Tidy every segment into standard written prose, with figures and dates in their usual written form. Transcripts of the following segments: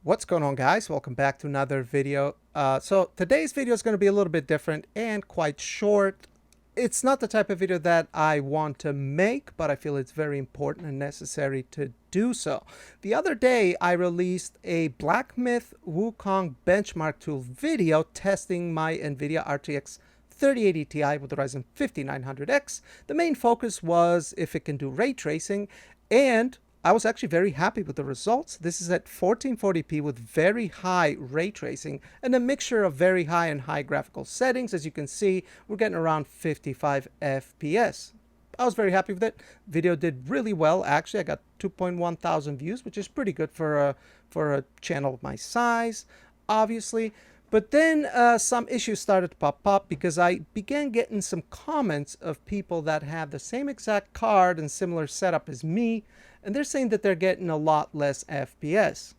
What's going on, guys? Welcome back to another video. So today's video is going to be a little bit different and quite short. It's not the type of video that I want to make, but I feel it's very important and necessary to do so. The other day, I released a Black Myth Wukong benchmark tool video testing my NVIDIA RTX 3080 Ti with the Ryzen 5900X. The main focus was if it can do ray tracing, and I was actually very happy with the results. This is at 1440p with very high ray tracing and a mixture of very high and high graphical settings. As you can see, we're getting around 55 FPS. I was very happy with it. Video did really well. Actually, I got 2.1 thousand views, which is pretty good for a channel of my size, obviously. But then some issues started to pop up because I began getting some comments of people that have the same exact card and similar setup as me, and they're saying that they're getting a lot less FPS.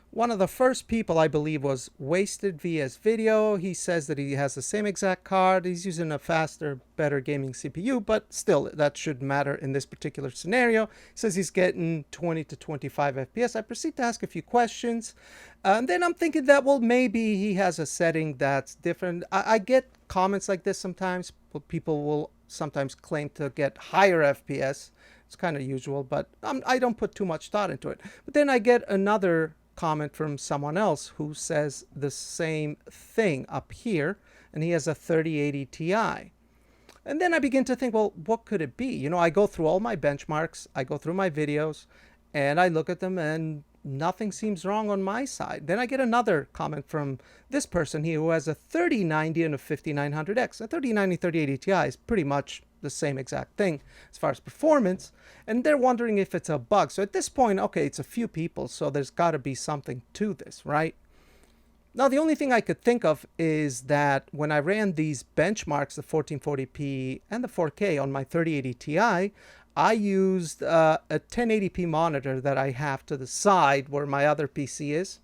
One of the first people, I believe, was Wasted VS Video. He says that he has the same exact card. He's using a faster, better gaming CPU, but still, that shouldn't matter in this particular scenario. He says he's getting 20 to 25 FPS. I proceed to ask a few questions. And then I'm thinking that, well, maybe he has a setting that's different. I get comments like this sometimes. People will sometimes claim to get higher FPS. It's kind of usual, but I don't put too much thought into it. But then I get another comment from someone else who says the same thing up here, and he has a 3080 Ti. And then I begin to think, well, what could it be? You know, I go through all my benchmarks, I go through my videos, and I look at them and nothing seems wrong on my side. Then I get another comment from this person here who has a 3090 and a 5900X. A 3090 3080 Ti is pretty much the same exact thing as far as performance, and they're wondering if it's a bug. So at this point, okay, it's a few people, so there's got to be something to this, right? Now, the only thing I could think of is that when I ran these benchmarks, the 1440p and the 4K on my 3080 Ti, I used a 1080p monitor that I have to the side where my other PC is,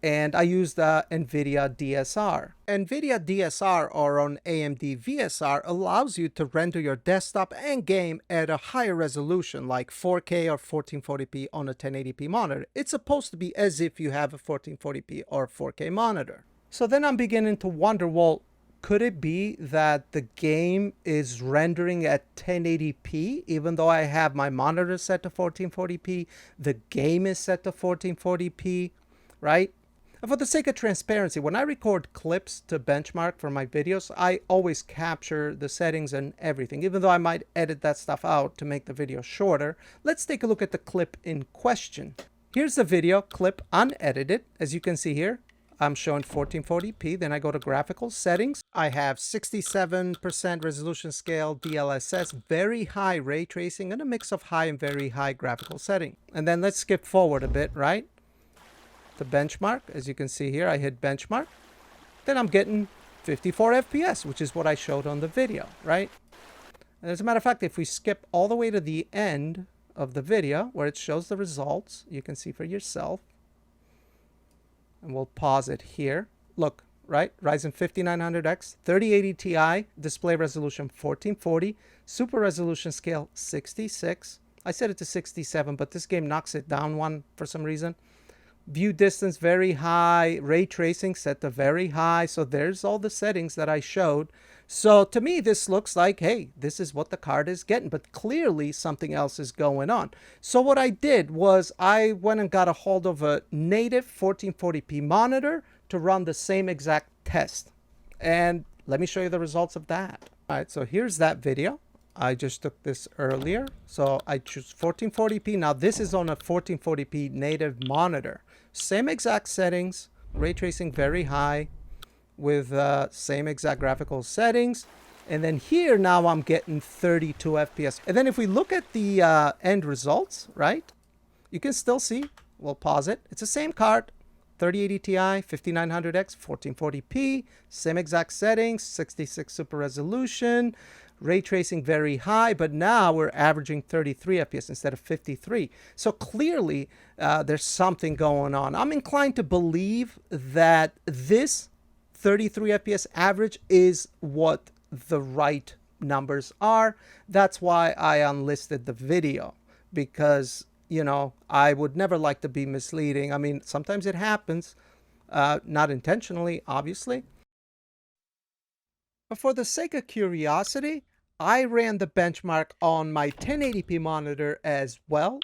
and I used NVIDIA DSR. NVIDIA DSR, or on AMD VSR, allows you to render your desktop and game at a higher resolution, like 4K or 1440p on a 1080p monitor. It's supposed to be as if you have a 1440p or 4K monitor. So then I'm beginning to wonder, well, could it be that the game is rendering at 1080p, even though I have my monitor set to 1440p, the game is set to 1440p, right? And for the sake of transparency, when I record clips to benchmark for my videos, I always capture the settings and everything, even though I might edit that stuff out to make the video shorter. Let's take a look at the clip in question. Here's the video clip unedited. As you can see here, I'm showing 1440p. Then I go to graphical settings. I have 67% resolution scale, DLSS, very high ray tracing, and a mix of high and very high graphical setting. And then let's skip forward a bit, right? The benchmark, as you can see here, I hit benchmark. Then I'm getting 54 FPS, which is what I showed on the video, right? And as a matter of fact, if we skip all the way to the end of the video where it shows the results, you can see for yourself. And we'll pause it here. Look, right? Ryzen 5900X, 3080 Ti, display resolution 1440, super resolution scale 66. I set it to 67, but this game knocks it down one for some reason. View distance very high, ray tracing set to very high. So there's all the settings that I showed. So to me, this looks like, hey, this is what the card is getting, but clearly something else is going on. So what I did was I went and got a hold of a native 1440p monitor to run the same exact test. And let me show you the results of that. All right, so here's that video. I just took this earlier. So I choose 1440p. Now this is on a 1440p native monitor. Same exact settings, ray tracing very high with same exact graphical settings. And then here now I'm getting 32 FPS. And then if we look at the end results, right? You can still see, we'll pause it. It's the same card, 3080 Ti, 5900X, 1440p, same exact settings, 66 super resolution, ray tracing very high, but now we're averaging 33 FPS instead of 53. So clearly there's something going on. I'm inclined to believe that this 33 FPS average is what the right numbers are. That's why I unlisted the video, because you know, I would never like to be misleading. I mean, sometimes it happens, not intentionally, obviously. But for the sake of curiosity, I ran the benchmark on my 1080p monitor as well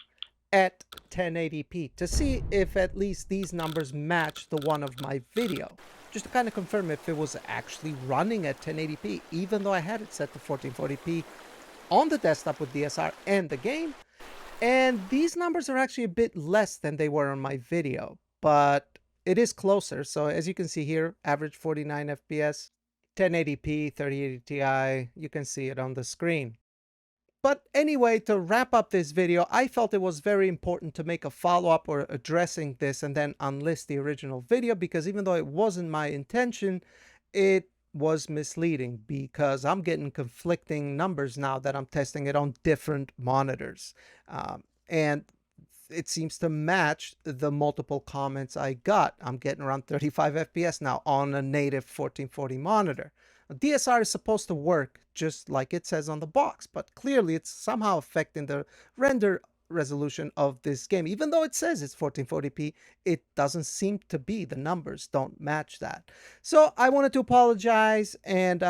at 1080p to see if at least these numbers match the one of my video. Just to kind of confirm if it was actually running at 1080p, even though I had it set to 1440p on the desktop with DSR and the game. And these numbers are actually a bit less than they were on my video, but it is closer. So as you can see here, average 49 FPS, 1080p, 3080 Ti, you can see it on the screen. But anyway, to wrap up this video, I felt it was very important to make a follow-up or addressing this and then unlist the original video, because even though it wasn't my intention, it was misleading because I'm getting conflicting numbers now that I'm testing it on different monitors. And it seems to match the multiple comments I got. I'm getting around 35 FPS now on a native 1440 monitor. DSR is supposed to work just like it says on the box, but clearly it's somehow affecting the render resolution of this game. Even though it says it's 1440p, it doesn't seem to be. The numbers don't match that. So I wanted to apologize and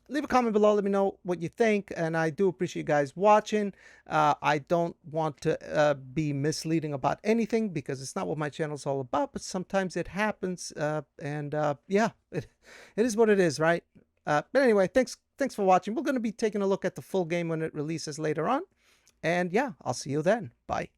leave a comment below. Let me know what you think, and I do appreciate you guys watching. I don't want to be misleading about anything because it's not what my channel is all about, but sometimes it happens, and yeah, it is what it is, right? But anyway, thanks for watching. We're going to be taking a look at the full game when it releases later on, and yeah, I'll see you then. Bye.